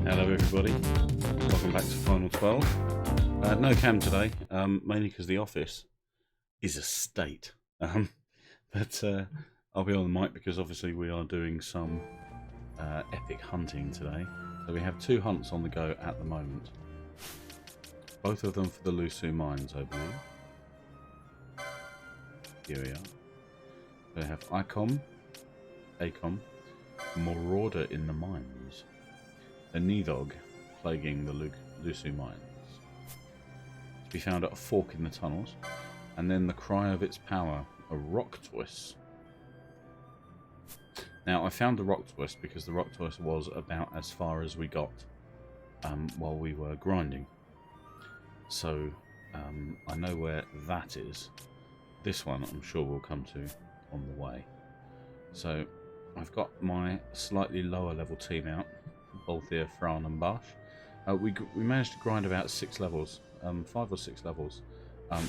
Hello everybody, welcome back to Final 12. No cam today, mainly because the office is a state. But I'll be on the mic because obviously we are doing some epic hunting today. So we have 2 hunts on the go at the moment. Both of them for the Lhusu Mines, I believe. Here we are. We have ACOM, Marauder in the Mines. The Nidhogg plaguing the Lhusu Mines. To be found at a fork in the tunnels. And then the cry of its power, a Rocktoise. Now I found the Rocktoise because the Rocktoise was about as far as we got while we were grinding. So I know where that is. This one I'm sure we'll come to on the way. So I've got my slightly lower level team out, Bolthir, Fran and Barsh. We managed to grind about 6 levels, 5 or 6 levels,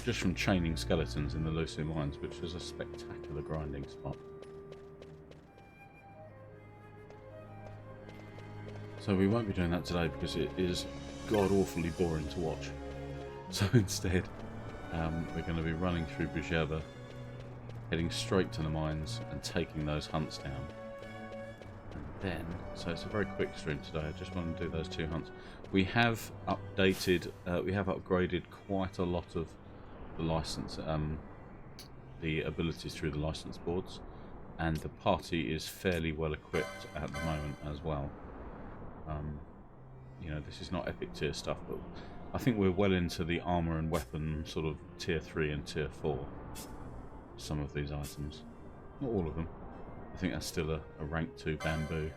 just from chaining skeletons in the Lhusu Mines, which was a spectacular grinding spot. So we won't be doing that today because it is god-awfully boring to watch. So instead, we're going to be running through Bujeba, heading straight to the mines and taking those hunts down. And then, so it's a very quick stream today, I just want to do those 2 hunts. We have updated, we have upgraded quite a lot of the license, the abilities through the license boards, and the party is fairly well equipped at the moment as well. You know, this is not epic tier stuff, but I think we're well into the armour and weapon sort of tier 3 and tier 4. Some of these items. Not all of them. I think that's still a rank 2 bamboo.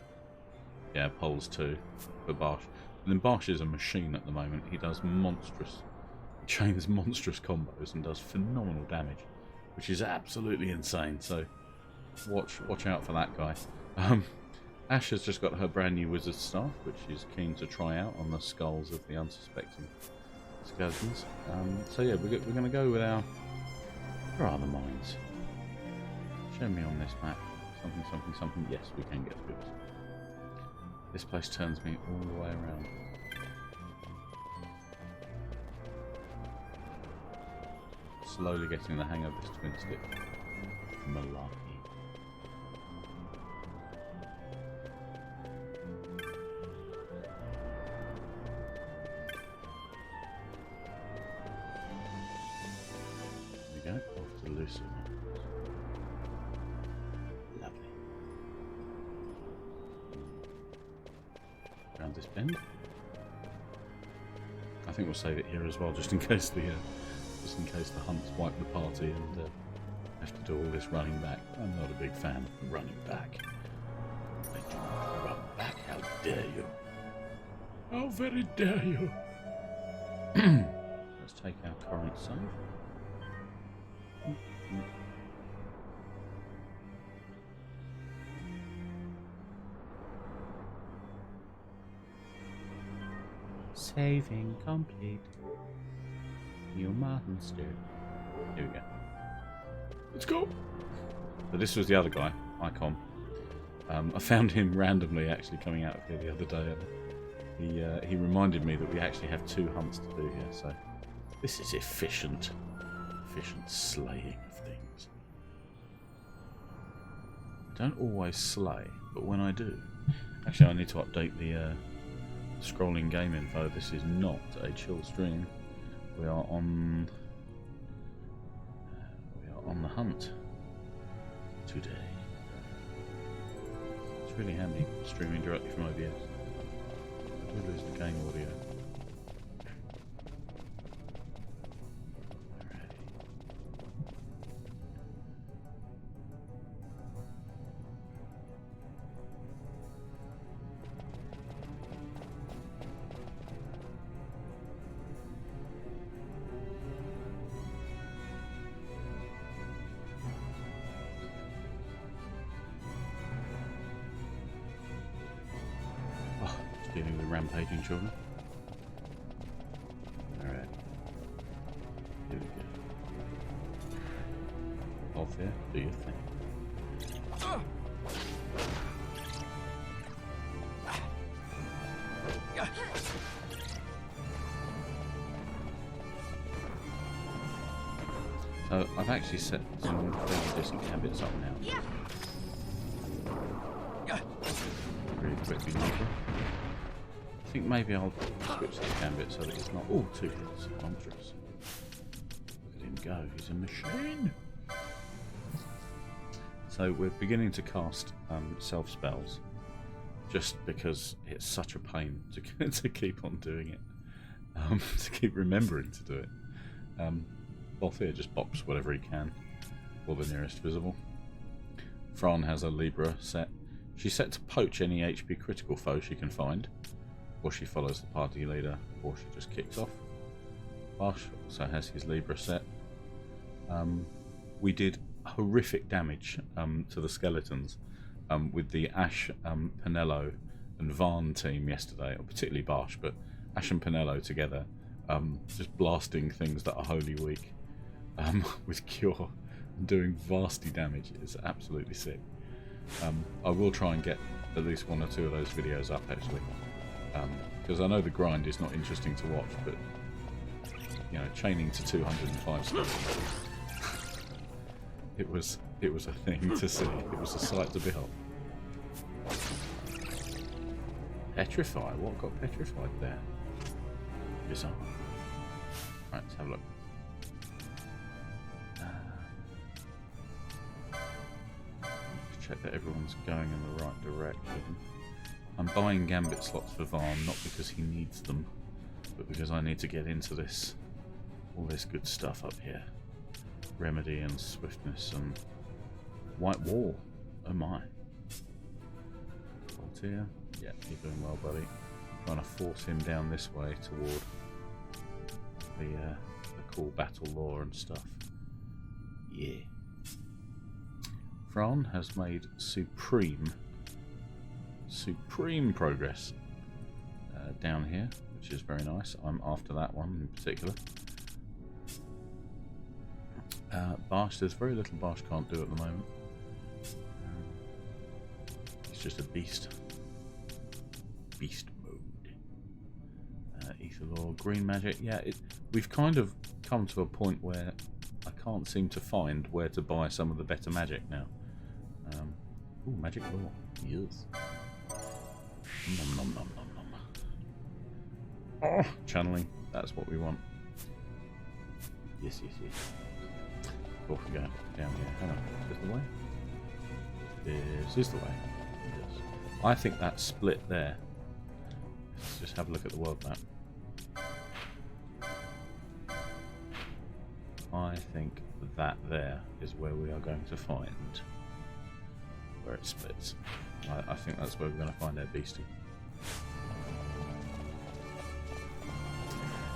Yeah, poles 2 for Barsh. And then Barsh is a machine at the moment. He does chains monstrous combos and does phenomenal damage, which is absolutely insane. So watch out for that guy. Ash has just got her brand new wizard staff, which she's keen to try out on the skulls of the unsuspecting skeletons. So yeah, we're going to go with our... Where are the mines? Show me on this map. Something, something, something. Yes, we can get to it. This place turns me all the way around. Slowly getting the hang of this twin stick malarkey. There we go, off to Lhusu. Lovely. Around this bend. I think we'll save it here as well, just in case the hunts wipe the party and have to do all this running back. I'm not a big fan of running back. I do not run back. How dare you? How very dare you? Let's take our current save. Saving complete. You monster. Here we go. Let's go! So this was the other guy, Icon. I found him randomly actually coming out of here the other day, and he reminded me that we actually have 2 hunts to do here, so this is efficient slaying of things. I don't always slay, but when I do... Actually, I need to update the scrolling game info. This is not a chill stream. We are on the hunt today. It's really handy streaming directly from OBS. I do lose the game audio. Dealing with rampaging children. Alright. Here we go. Off here, do your thing. So I've actually set some fairly decent gambits up now. Really quickly, maybe. I think maybe I'll switch the gambit so that it's not all 2 hits. Monstrous. Look at him go, he's a machine. So we're beginning to cast self spells, just because it's such a pain to keep on doing it, to keep remembering to do it. Balthier just bops whatever he can for the nearest visible. Fran has a Libra set. She's set to poach any HP critical foe she can find, or she follows the party leader, or she just kicks off. Barsh also has his Libra set. We did horrific damage to the skeletons with the Ash, Penelo and Varn team yesterday, or particularly Barsh, but Ash and Penelo together, just blasting things that are wholly weak with Cure and doing vasty damage. It's absolutely sick. I will try and get at least 1 or 2 of those videos up actually, because I know the grind is not interesting to watch, but you know, chaining to 205 skeletons, it was a thing to see. It was a sight to behold. Petrify. What got petrified there? Bizarre. Right, let's have a look. Check that everyone's going in the right direction. I'm buying gambit slots for Varn, not because he needs them, but because I need to get into this, all this good stuff up here. Remedy and swiftness and white wall. Oh my. Balthier. Yeah, you're doing well, buddy. Trying to force him down this way toward the cool battle lore and stuff. Yeah. Fran has made supreme progress down here, which is very nice. I'm after that one in particular. Barsh, there's very little Barsh can't do at the moment. It's just a beast. Beast mode. Ether lore, green magic. Yeah, we've kind of come to a point where I can't seem to find where to buy some of the better magic now. Ooh, magic lore. Yes. Nom nom nom nom nom. Oh, channeling. That's what we want. Yes, yes, yes. Off we go. Down here. Hang on. Is this the way? This is the way. Yes. I think that split there. Let's just have a look at the world map. I think that there is where we are going to find where it splits. I think that's where we're going to find our beastie.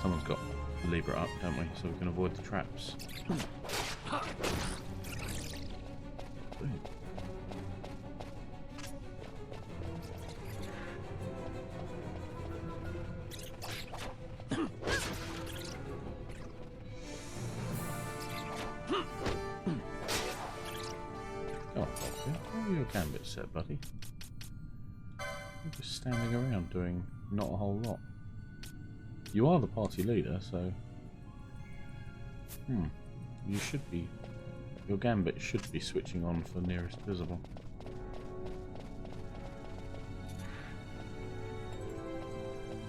Someone's got Libra up, don't we? So we can avoid the traps. Brilliant. Gambit set, buddy. You're just standing around doing not a whole lot. You are the party leader, so you should be. Your gambit should be switching on for nearest visible.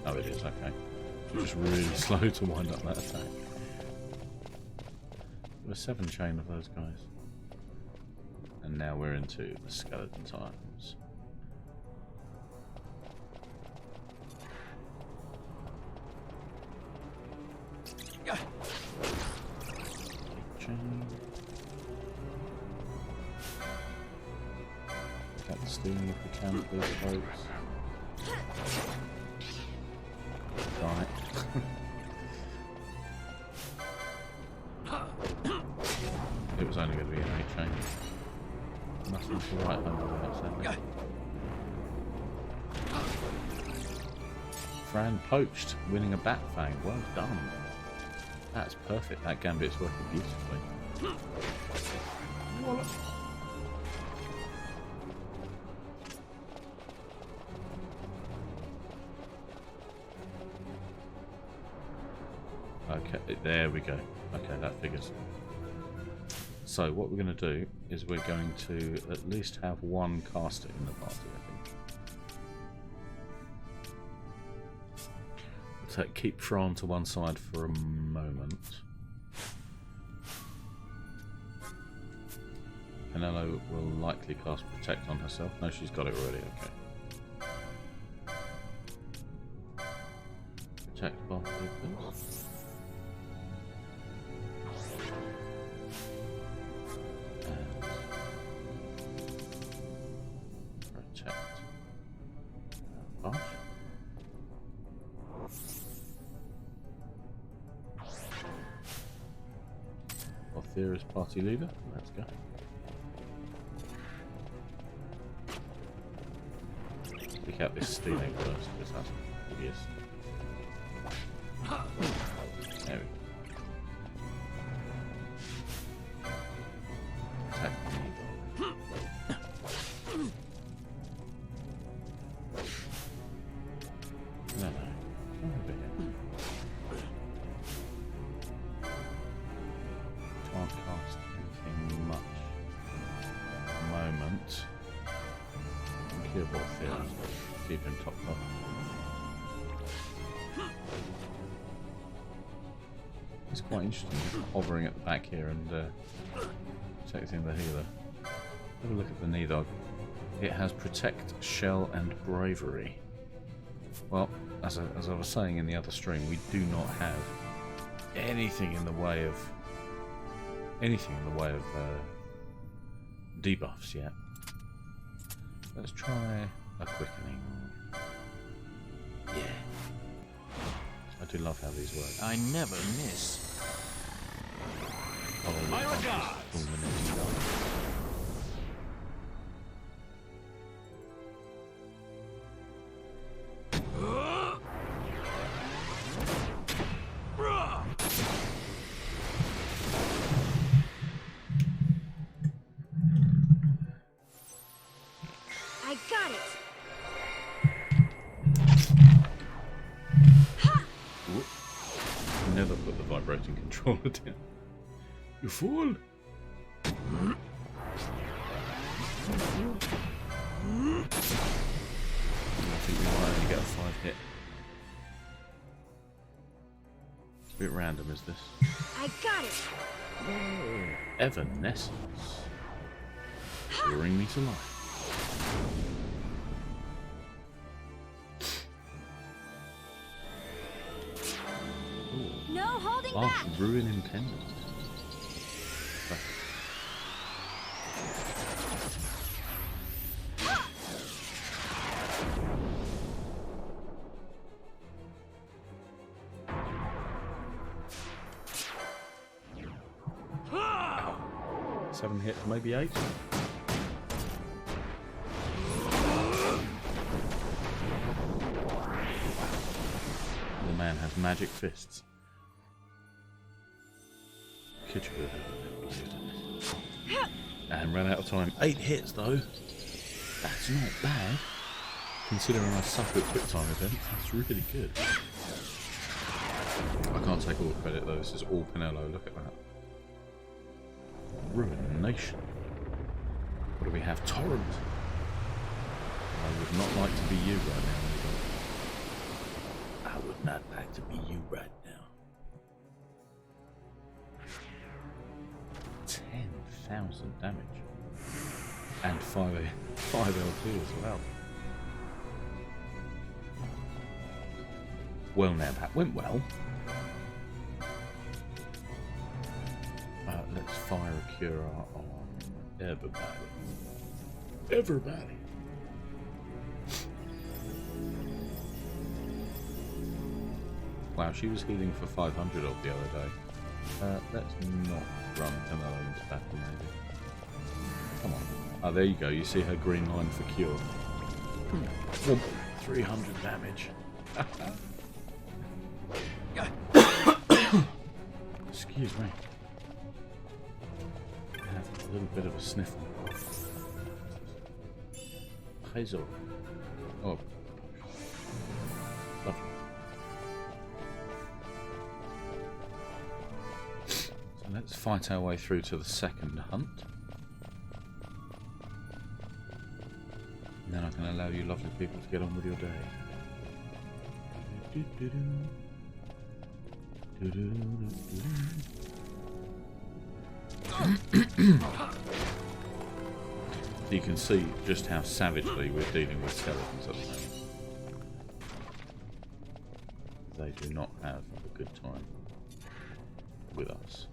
Oh, it is. Okay. You're just really slow to wind up that attack. There were 7 chain of those guys. And now we're into the skeleton times. Chain. Get the steam if we can, please, folks. Die. It was only going to be an 8 chain. Nothing to write home about, sadly. Fran poached, winning a bat fang. Well done. That's perfect. That gambit's working beautifully. Okay, there we go. Okay, that figures. So what we're going to do is we're going to at least have one caster in the party, I think. Keep Fran to one side for a moment. Penelo will likely cast Protect on herself. No, she's got it already, okay. Protect both opens. Protect both. Althea is party leader. Let's go. Pick out this stealing first. This has yes. There we go. Attack Nidhogg. No. Over here. Can't cast anything much at the moment. Cure Althea. Keep him topped up. It's quite interesting, hovering at the back here and protecting the healer. Have a look at the Nidhogg. It has Protect, Shell and Bravery. Well, as I was saying in the other stream, we do not have anything in the way of debuffs yet. Let's try a quickening. Yeah. I do love how these work. I never miss. Oh, my God! I got it. Never put the vibrating controller down. You fool! I think we might only get a 5-hit. It's a bit random, is this? I got it. Evanescence. Bring me to life. No holding Last back. Ruin Impendant. Ow. 7 hits, maybe 8. The man has magic fists. And ran out of time. 8 hits though. That's not bad. Considering I suck at quick time events, that's really good. I can't take all the credit though, this is all Penelo, look at that. Ruination. What do we have? Torrent. I would not like to be you right now, Nidhogg. I would not like to be you right now. 10,000 damage. And 5 LP as well. Well now, that went well. Let's fire a cure on everybody. Everybody! Wow, she was healing for 500 odd the other day. Let's not run Penelo into battle, maybe. Come on. Oh, there you go. You see her green line for cure. 300 damage. Excuse me. I have a little bit of a sniffle. Hazel. Oh. Lovely. So let's fight our way through to the second hunt. And then I can allow you lovely people to get on with your day. You can see just how savagely we're dealing with skeletons at the moment. They do not have a good time with us.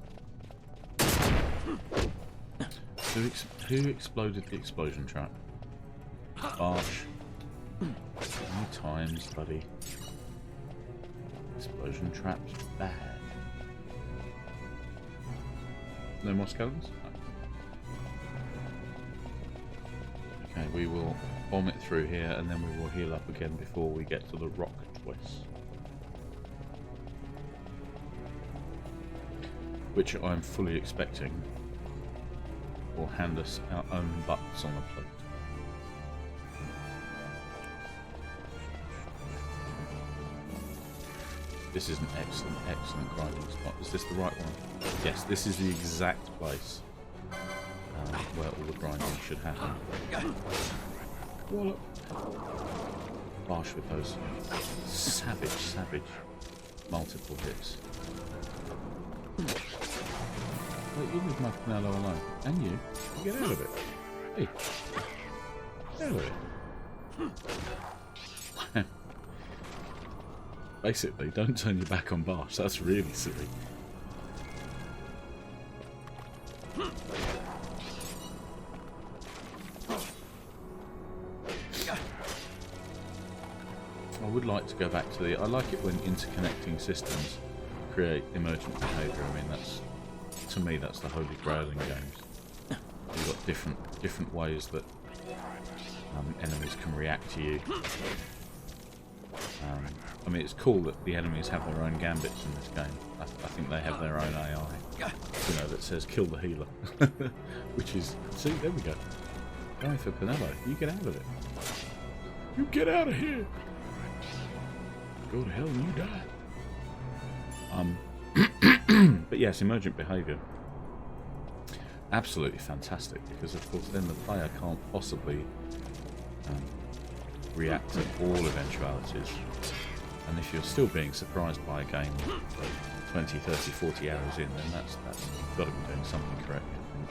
Who exploded the explosion trap? Arch. How many times, buddy? Explosion traps bad. No more skeletons? No. Okay, we will bomb it through here and then we will heal up again before we get to the Rocktoise. Which I'm fully expecting will hand us our own butts on a plate. This is an excellent, excellent grinding spot. Is this the right one? Yes, this is the exact place where all the grinding should happen. Wallop. Harsh with those savage, savage multiple hits. Wait, you leave my Penelo alone. And you. Get out of it. Hey. Get out of it. Basically, don't turn your back on Barsh. That's really silly. I would like to go back to the... I like it when interconnecting systems create emergent behaviour. I mean, that's... To me, that's the holy grail in games. You've got different ways that enemies can react to you. I mean, it's cool that the enemies have their own gambits in this game. I think they have their own AI, you know, that says kill the healer. Which is, see, there we go. Going for Penelo. You get out of it. You get out of here. Go to hell and you die. But yes, emergent behaviour. Absolutely fantastic, because of course then the player can't possibly react to all eventualities. And if you're still being surprised by a game 20, 30, 40 hours in, then that's you've got to be doing something correct, I think.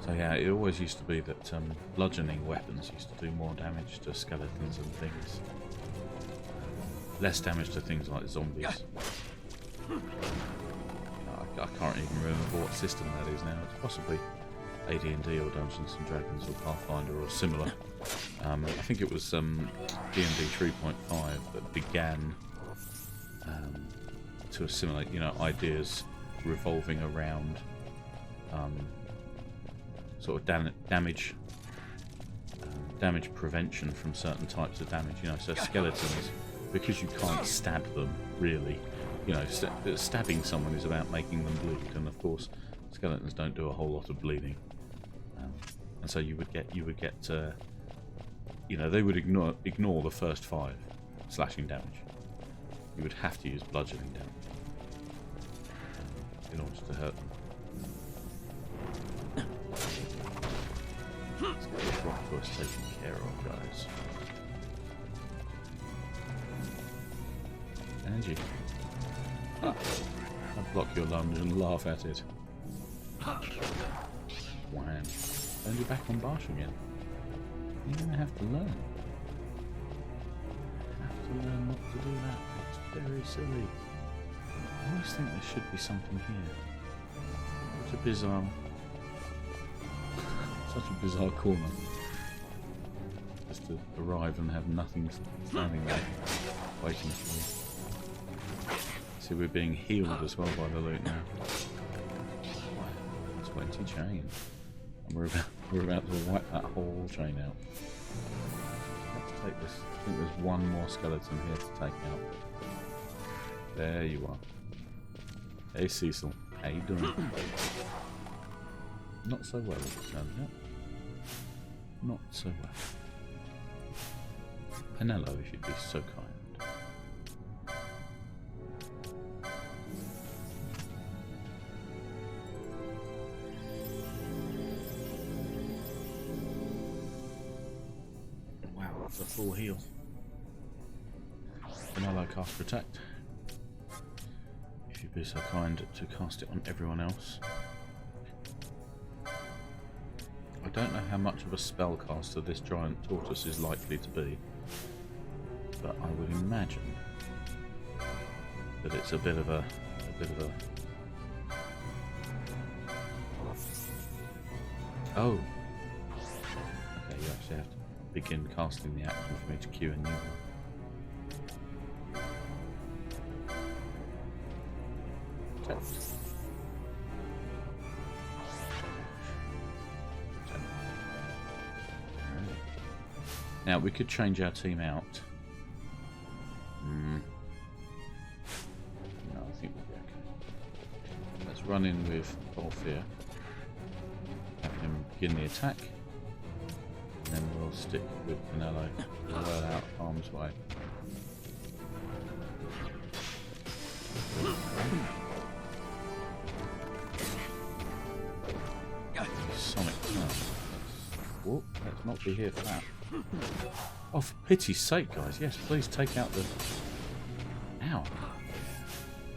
So yeah, it always used to be that bludgeoning weapons used to do more damage to skeletons and things. Less damage to things like zombies. I can't even remember what system that is now. It's possibly AD&D or Dungeons and Dragons or Pathfinder or similar. I think it was D&D 3.5 that began to assimilate, you know, ideas revolving around sort of damage prevention from certain types of damage. You know, so skeletons, because you can't stab them really. You know, stabbing someone is about making them bleed, and of course, skeletons don't do a whole lot of bleeding, and so you would get, you know, they would ignore the first 5 slashing damage. You would have to use bludgeoning damage in order to hurt them. Let's get this Rocktoise taken care of, guys. Energy. I'll block your lunge and laugh at it. Wham. Turn you back on Barsh again. You're going to have to learn. Have to learn not to do that. It's very silly. I always think there should be something here. Such a bizarre... such a bizarre corner. Just to arrive and have nothing standing there waiting for you. So we're being healed as well by the loot now. 20 chain. And we're about to wipe that whole chain out. Let's take this. I think there's one more skeleton here to take out. There you are. Hey Cecil, how you doing? Not so well, as it turns out. Not so well. Penelo, if you'd be so kind. the full heal. Penelo cast Protect. If you'd be so kind to cast it on everyone else. I don't know how much of a spellcaster this giant tortoise is likely to be, but I would imagine that it's a bit of a oh. Okay, you actually have to begin casting the action for me to cue a new one. Okay. Now we could change our team out. No, I think we'll be okay. Let's run in with Bolfir. Have him begin the attack. And then we'll stick with Penelo well out harm's way. Sonic Whoop, let's not be here for that. Oh, for pity's sake, guys. Yes, please take out the... Ow.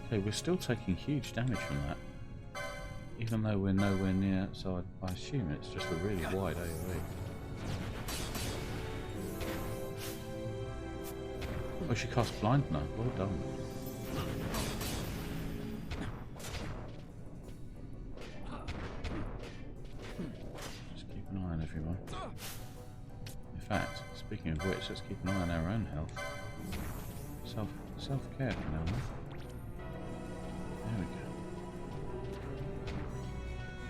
Okay, we're still taking huge damage from that. Even though we're nowhere near, so I assume it's just a really wide AoE. Oh, she cast Blind now. Well done. Just keep an eye on everyone. In fact, speaking of which, let's keep an eye on our own health. Self-care for now. There we go.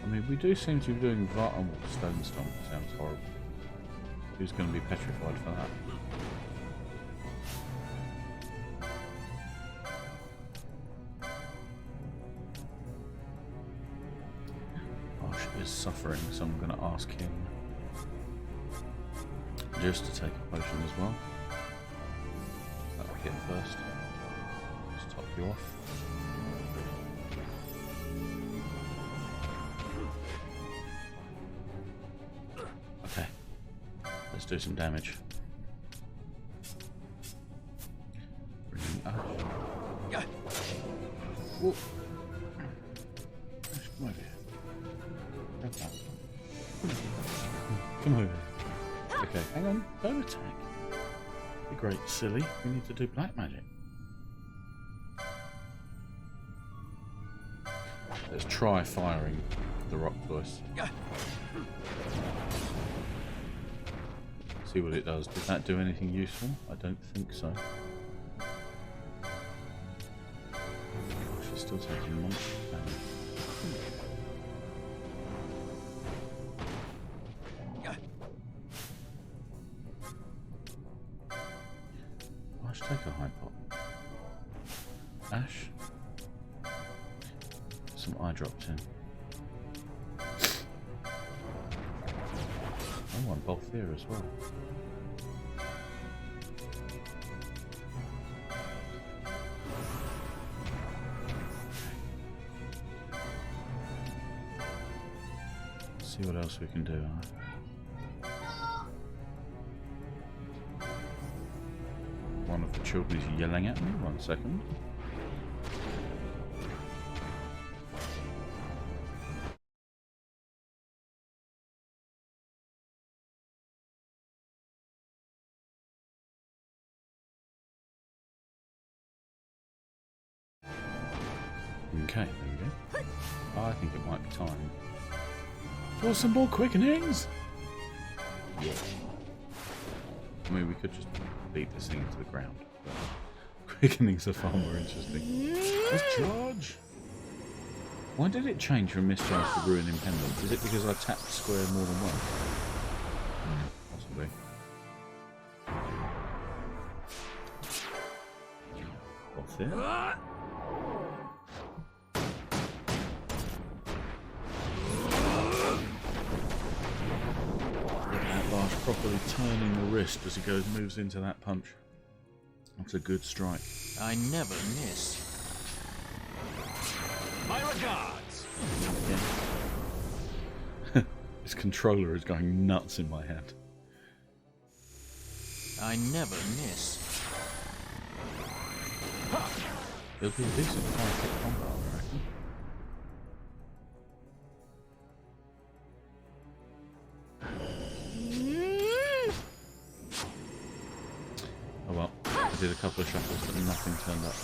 I mean, we do seem to be doing Stone Stomp. Sounds horrible. Who's going to be petrified for that? Ash is suffering, so I'm going to ask him just to take a potion as well. That'll hit first. Just top you off. Okay. Let's do some damage. Bringing Ash. Whoop. Ash, come over here. Grab that. Come over here. Okay, hang on, don't attack. You're great, silly. We need to do black magic. Let's try firing the Rocktoise. See what it does. Did that do anything useful? I don't think so. She's still taking monster damage. Take a high pot. Ash. Some eye drops in. I want both here as well. Let's see what else we can do. One of the children is yelling at me. 1 second. Okay, there we go. Oh, I think it might be time for some more quickenings. Yeah. I mean, we could just beat this thing into the ground. But quickenings are far more interesting. Let's charge! Why did it change from Mischarge to Ruin Impendant? Is it because I tapped square more than once? Possibly. What's it? Properly turning the wrist as he moves into that punch. That's a good strike. I never miss. My regards. Yeah. His controller is going nuts in my hand. I never miss. It'll be a decent 5-hit combo, I reckon. Oh well, I did a couple of shuffles but nothing turned up.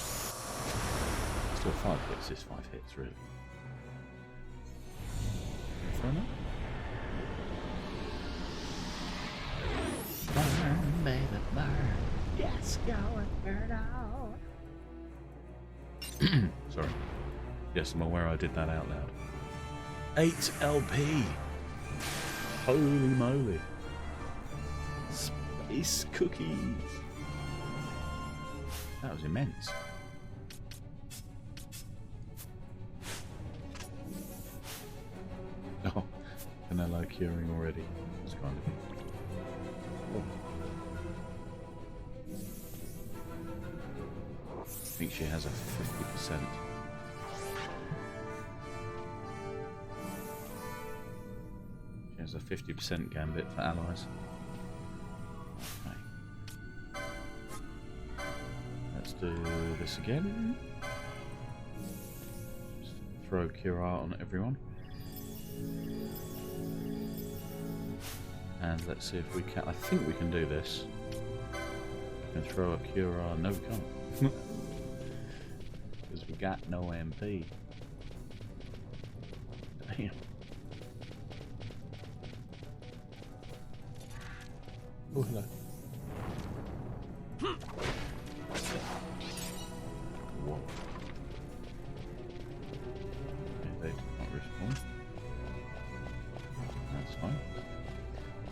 Still 5 hits is 5 hits really. Fair enough. Burn, baby, burn. Yes, go and burn out. Sorry. Yes, I'm aware I did that out loud. 8 LP. Holy moly. Space cookies. That was immense. Oh, Penelo curing already. It's kind of. Oh. I think she has a 50%. She has a 50% gambit for allies. Okay. Let's do this again. Just throw Cure on everyone. And let's see if we can. I think we can do this. We can throw a Cure. No, we can't. Because we got no MP. Damn. Oh, hello. Whoa. Okay, they did not respawn. That's fine.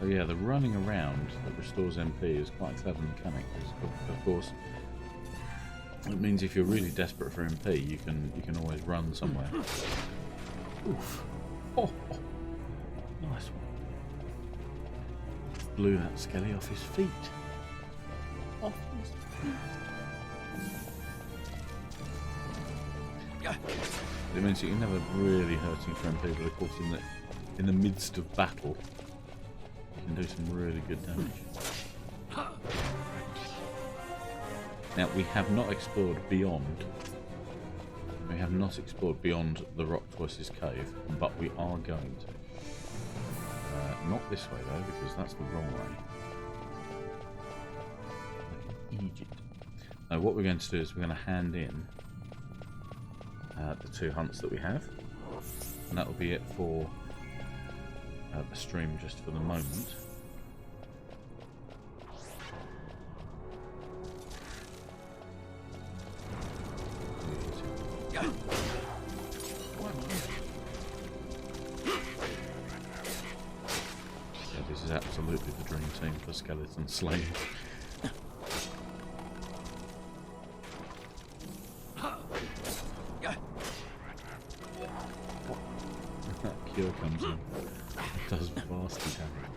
Oh yeah, the running around that restores MP is quite a clever mechanic. Of course, it means if you're really desperate for MP, you can always run somewhere. Oof! Oh, oh. Nice one. Blew that skelly off his feet. Off his feet. It means that you're never really hurting for MP, but of course in the midst of battle, you can do some really good damage. Now we have not explored beyond. We have not explored beyond the Rocktoise's cave, but we are going to. Not this way though, because that's the wrong way. Like in Egypt. Now what we're going to do is we're going to hand in the 2 hunts that we have, and that will be it for the stream just for the moment. This is absolutely the dream team for skeleton slaying. That cure comes in. It does vastly damage.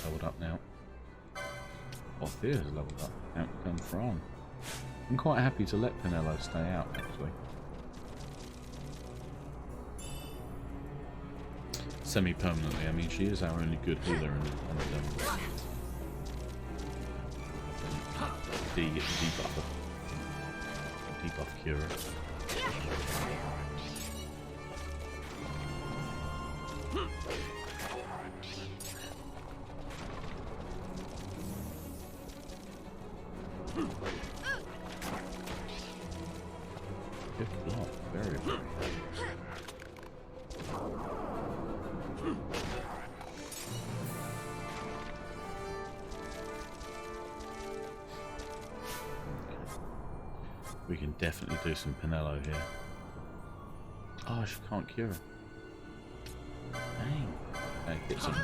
Leveled up now. Thea's leveled up. Out comes Fran. I'm quite happy to let Penelo stay out actually. Semi-permanently, I mean she is our only good healer and debuff curer. Good block, very, very. We can definitely do some Penelo here. Oh, she can't cure her. Dang. Okay, get some.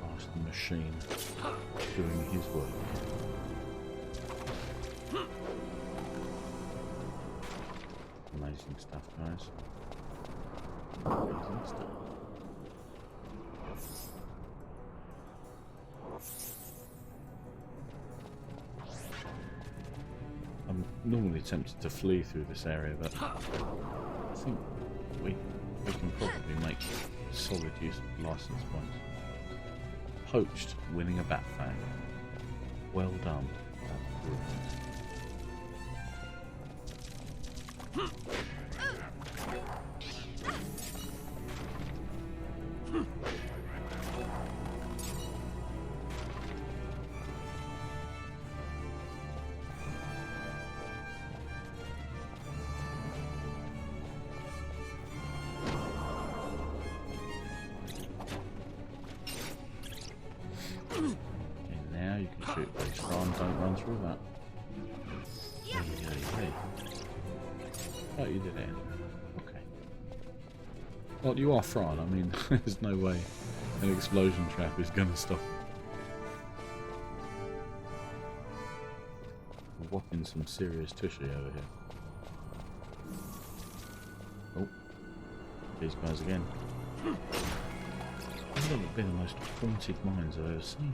Gosh, the machine doing his work. Amazing stuff, guys. Amazing stuff. normally tempted to flee through this area, but I think we can probably make solid use of license points. Poached, winning a bat fang. Well done. Don't run through that. Hey. Oh, you did it. Okay. Well, you are Fran. I mean, there's no way an explosion trap is going to stop. We're whopping some serious tushy over here. Oh, these guys again. These have been the most haunted mines I've ever seen.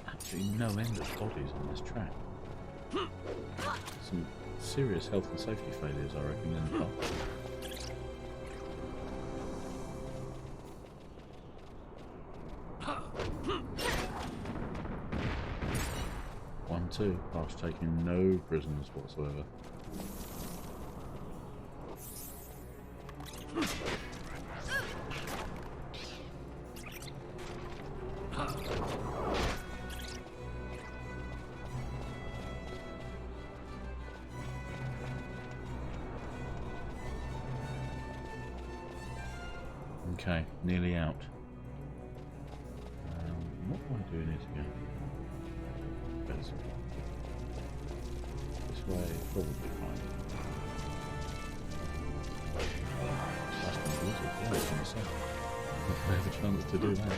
Absolutely no end of bodies on this track. Some serious health and safety failures, I reckon, in the past. 1-2, past taking no prisoners whatsoever. Okay, nearly out. What way do we need to go? This way, probably fine. Last one was it? Yeah, it's on the side. We have a chance to do that.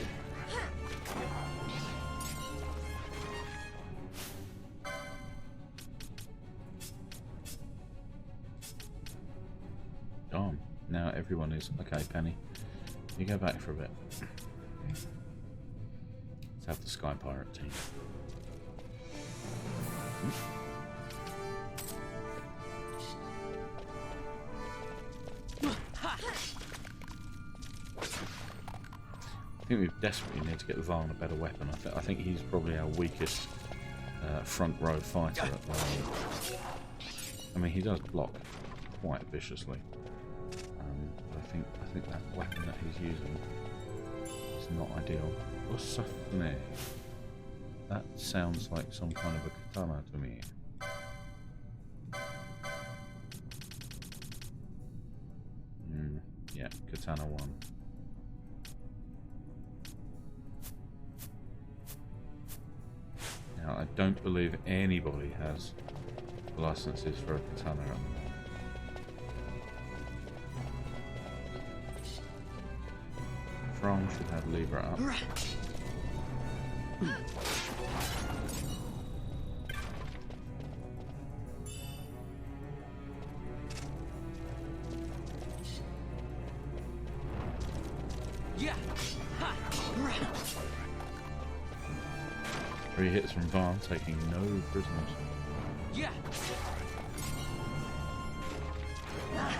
Darn. Now everyone is... Okay, Penny. You go back for a bit. Let's have the Sky Pirate team. I think we desperately need to get Varn a better weapon. I think he's probably our weakest front row fighter at the moment. I mean, he does block quite viciously. I think that weapon that he's using is not ideal. What's Safne? That sounds like some kind of a katana to me. Yeah, katana 1. Now, I don't believe anybody has licenses for a katana at the moment. Fran should have lever up. Three hits from Varn, taking no prisoners.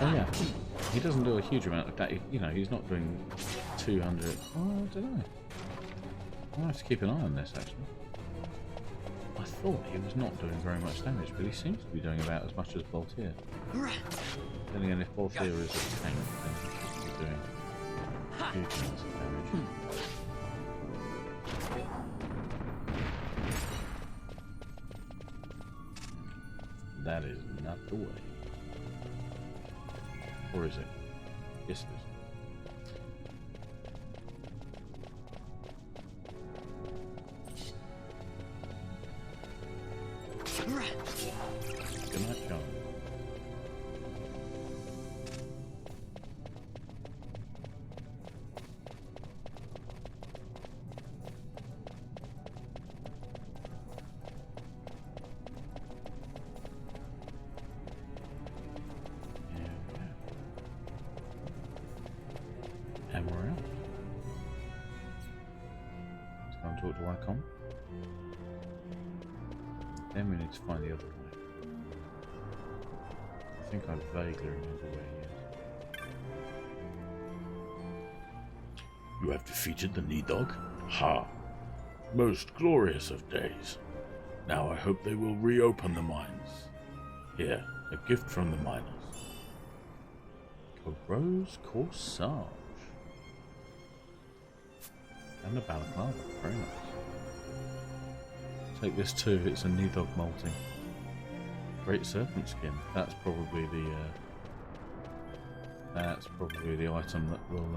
Oh yeah, he doesn't do a huge amount of that. You know, he's not doing 200. Oh, I don't know. I'll have to keep an eye on this actually. I thought he was not doing very much damage, but he seems to be doing about as much as Boltier. Then again, if Boltier is a tank, then he should be doing huge amounts of damage. That is not the way. Or is it? Yes, it is. Good night, John. And we're out. Let's go and talk to Icon. Then we need to find the other way. I think I vaguely remember where he is. You have defeated the Nidhogg? Ha! Most glorious of days. Now I hope they will reopen the mines. Here, a gift from the miners. A rose corsage. And a balaclava. Very nice. Take this too, it's a Nidhogg molting. Great serpent skin. That's probably the item that will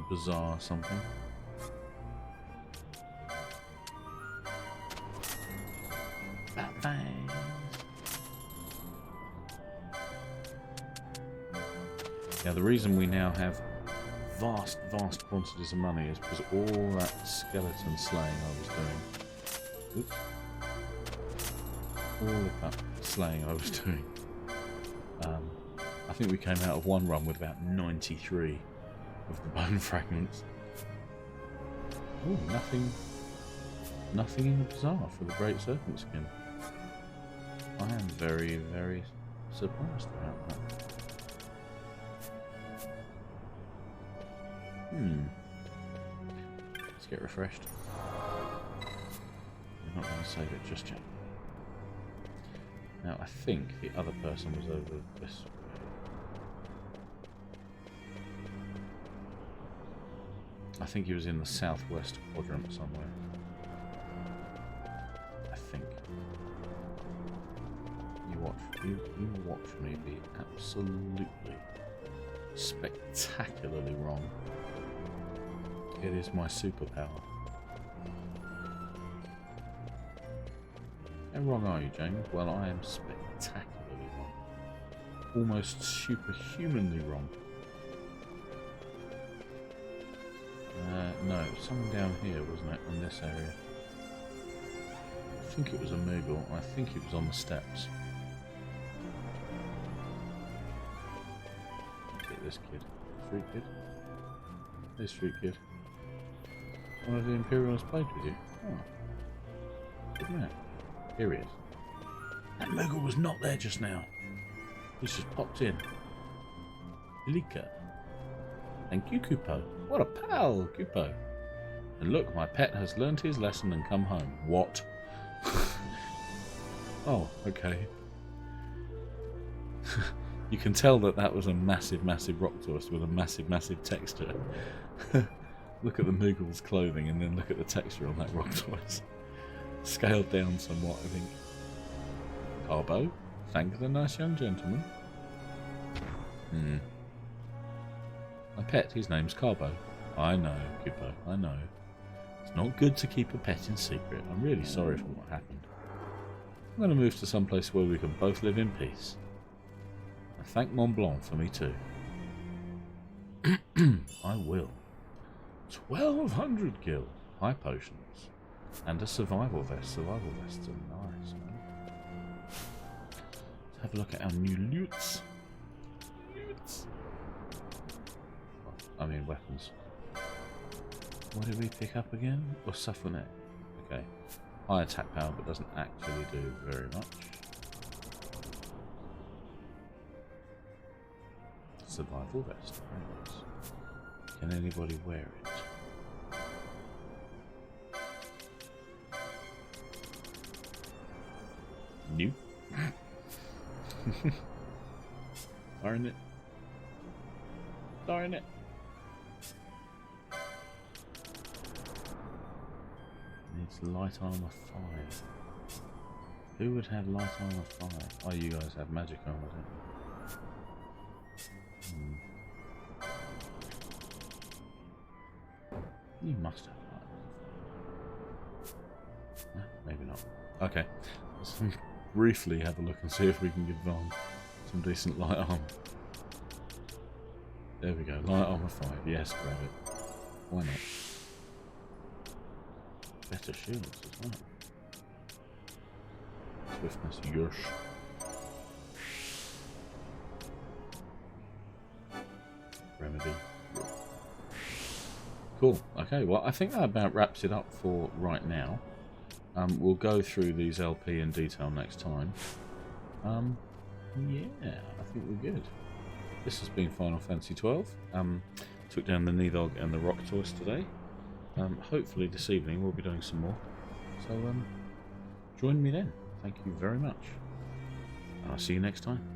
bazaar something. Bang. Yeah, the reason we now have vast quantities of money is because all that skeleton slaying I was doing. Oops. All of that slaying I was doing. I think we came out of one run with about 93 of the bone fragments. Oh, nothing in the bazaar for the great serpent skin. I am very, very surprised about that. Let's get refreshed. I'm not going to save it just yet. Now, I think the other person was over this way. I think he was in the southwest quadrant somewhere. I think. You watch me be absolutely, spectacularly wrong. It is my superpower. How wrong are you, James? Well, I am spectacularly wrong. Almost superhumanly wrong. No, something down here, wasn't it, in this area? I think it was a Moogle. I think it was on the steps. Look at this kid. Street kid. This street kid. One of the Imperials played with you. Oh. Good man. Here he is. That Moogle was not there just now. He's just popped in. Lika. Thank you, Kupo. What a pal, Kupo. And look, my pet has learnt his lesson and come home. What? Oh, okay. You can tell that that was a massive Rocktoise with a massive texture. Look at the Moogle's clothing and then look at the texture on that Rocktoise. Scaled down somewhat, I think. Carbo, thank the nice young gentleman. My pet, his name's Carbo. I know, Kupo, I know. It's not good to keep a pet in secret. I'm really sorry for what happened. I'm going to move to some place where we can both live in peace. And thank Mont Blanc for me too. I will. 1,200 gil. High potions. And a survival vest. Survival vests are nice, man. Let's have a look at our new loots. I mean weapons. What did we pick up again? Or Suffonet. Okay. High attack power but doesn't actually do very much. Survival vest. Very nice. Can anybody wear it? New? Darn it. Darn it. Needs light armor 5. Who would have light armor 5? Oh, you guys have magic armor, don't you? You must have light armor 5. No, maybe not. Okay. Let's briefly have a look and see if we can give Von some decent light armor. There we go. Light armor 5. Yes, grab it. Why not? Better shields as well. Swiftness, yosh. Remedy. Cool. Okay, well, I think that about wraps it up for right now. We'll go through these LP in detail next time. Yeah, I think we're good. This has been Final Fantasy 12. Took down the Nidhogg and the Rocktoise today. Hopefully this evening we'll be doing some more. So join me then. Thank you very much. And I'll see you next time.